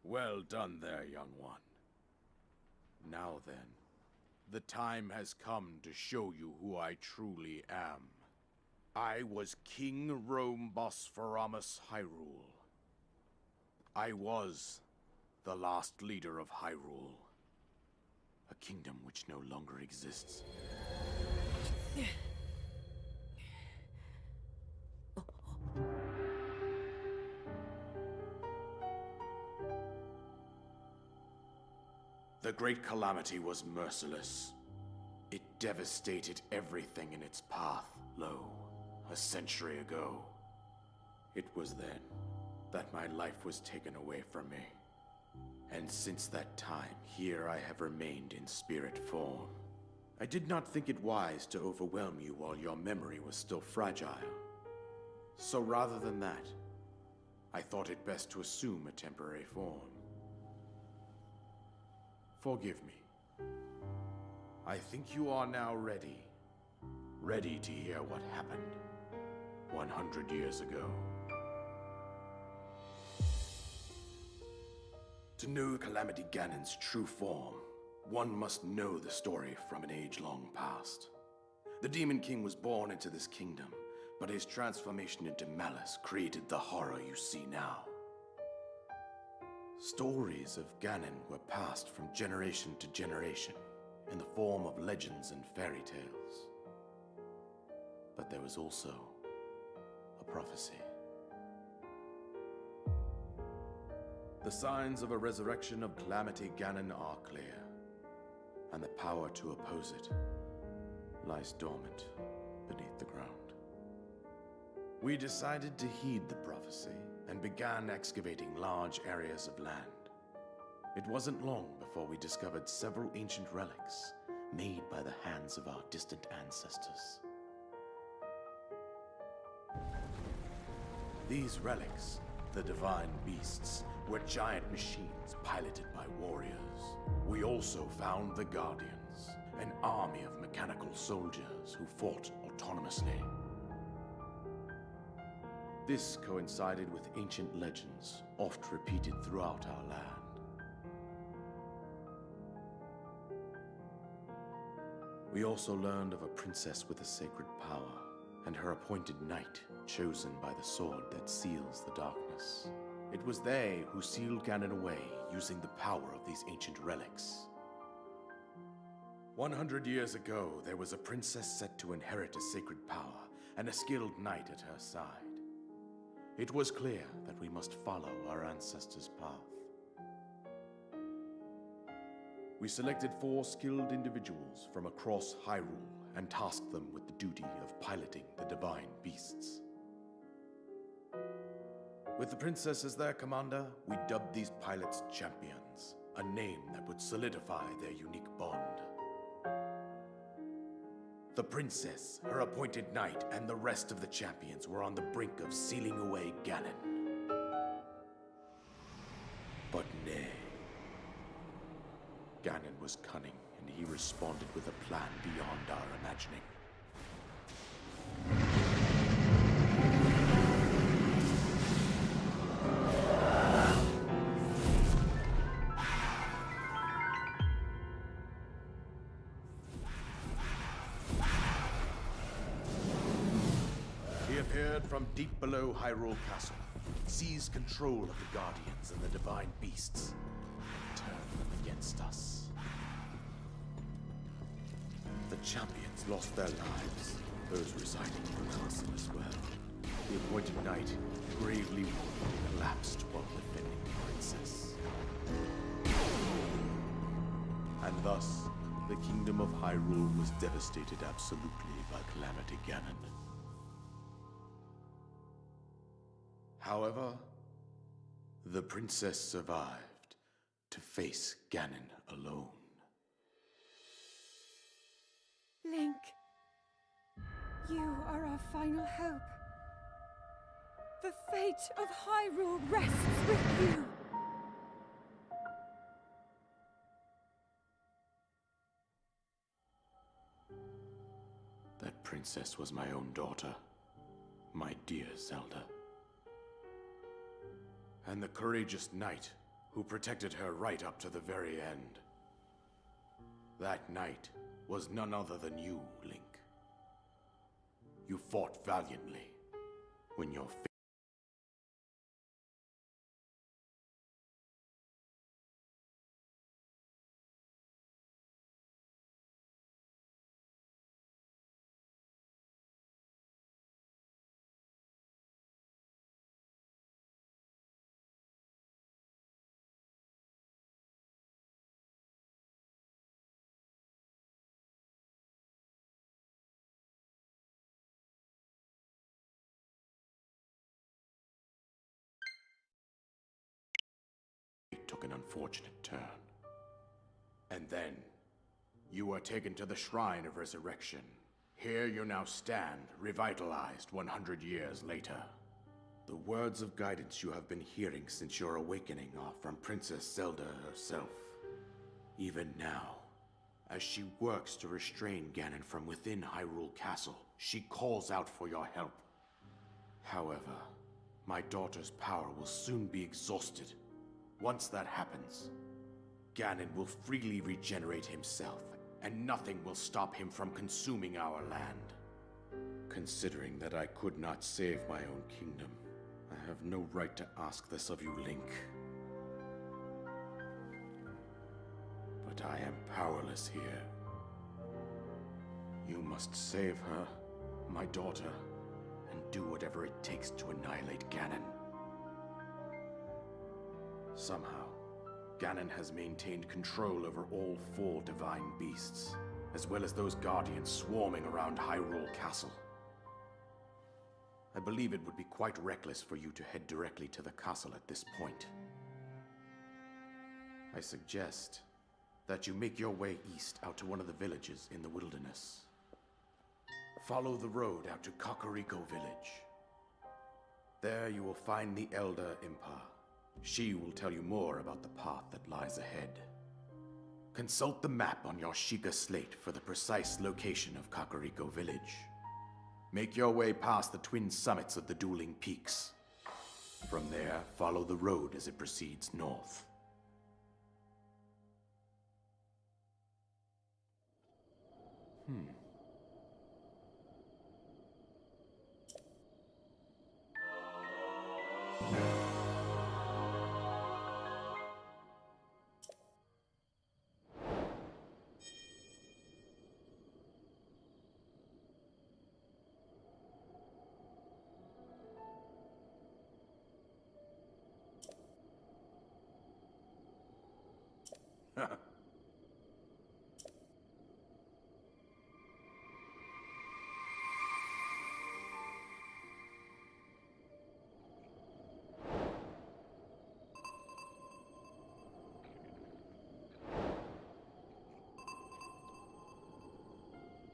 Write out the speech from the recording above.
Well done there, young one. Now then, the time has come to show you who I truly am. I was King Rome Bosphoramus Hyrule. I was the last leader of Hyrule, a kingdom which no longer exists. The Great Calamity was merciless. It devastated everything in its path, lo, a century ago. It was then that my life was taken away from me. And since that time, here I have remained in spirit form. I did not think it wise to overwhelm you while your memory was still fragile. So rather than that, I thought it best to assume a temporary form. Forgive me. I think you are now ready. Ready to hear what happened 100 years ago. To know Calamity Ganon's true form, one must know the story from an age long past. The Demon King was born into this kingdom, but his transformation into malice created the horror you see now. Stories of Ganon were passed from generation to generation in the form of legends and fairy tales. But there was also a prophecy. The signs of a resurrection of Calamity Ganon are clear, and the power to oppose it lies dormant beneath the ground. We decided to heed the prophecy and began excavating large areas of land. It wasn't long before we discovered several ancient relics made by the hands of our distant ancestors. These relics, the divine beasts, were giant machines piloted by warriors. We also found the Guardians, an army of mechanical soldiers who fought autonomously. This coincided with ancient legends, oft repeated throughout our land. We also learned of a princess with a sacred power, and her appointed knight, chosen by the sword that seals the darkness. It was they who sealed Ganon away using the power of these ancient relics. 100 years ago, there was a princess set to inherit a sacred power, and a skilled knight at her side. It was clear that we must follow our ancestors' path. We selected 4 skilled individuals from across Hyrule and tasked them with the duty of piloting the divine beasts. With the princess as their commander, we dubbed these pilots champions, a name that would solidify their unique bond. The princess, her appointed knight, and the rest of the champions were on the brink of sealing away Ganon. But nay. Ganon was cunning, and he responded with a plan beyond our imagining. He appeared from deep below Hyrule Castle, seized control of the Guardians and the divine beasts, and turned them against us. The champions lost their lives, those residing in the castle as well. The appointed knight, gravely wounded, collapsed while defending the princess. And thus, the kingdom of Hyrule was devastated absolutely by Calamity Ganon. However, the princess survived to face Ganon alone. Link, you are our final hope. The fate of Hyrule rests with you. That princess was my own daughter, my dear Zelda. and the courageous knight who protected her right up to the very end. That knight was none other than you, Link. You fought valiantly when your fate took an unfortunate turn. And then, you were taken to the Shrine of Resurrection. Here you now stand, revitalized 100 years later. The words of guidance you have been hearing since your awakening are from Princess Zelda herself. Even now, as she works to restrain Ganon from within Hyrule Castle, she calls out for your help. However, my daughter's power will soon be exhausted. Once that happens, Ganon will freely regenerate himself, and nothing will stop him from consuming our land. Considering that I could not save my own kingdom, I have no right to ask this of you, Link. But I am powerless here. You must save her, my daughter, and do whatever it takes to annihilate Ganon. Somehow, Ganon has maintained control over all 4 divine beasts, as well as those guardians swarming around Hyrule Castle. I believe it would be quite reckless for you to head directly to the castle at this point. I suggest that you make your way east out to one of the villages in the wilderness. Follow the road out to Kakariko Village. There you will find the Elder Impa. She will tell you more about the path that lies ahead. Consult the map on your Sheikah slate for the precise location of Kakariko Village. Make your way past the twin summits of the dueling peaks. From there, follow the road as it proceeds north.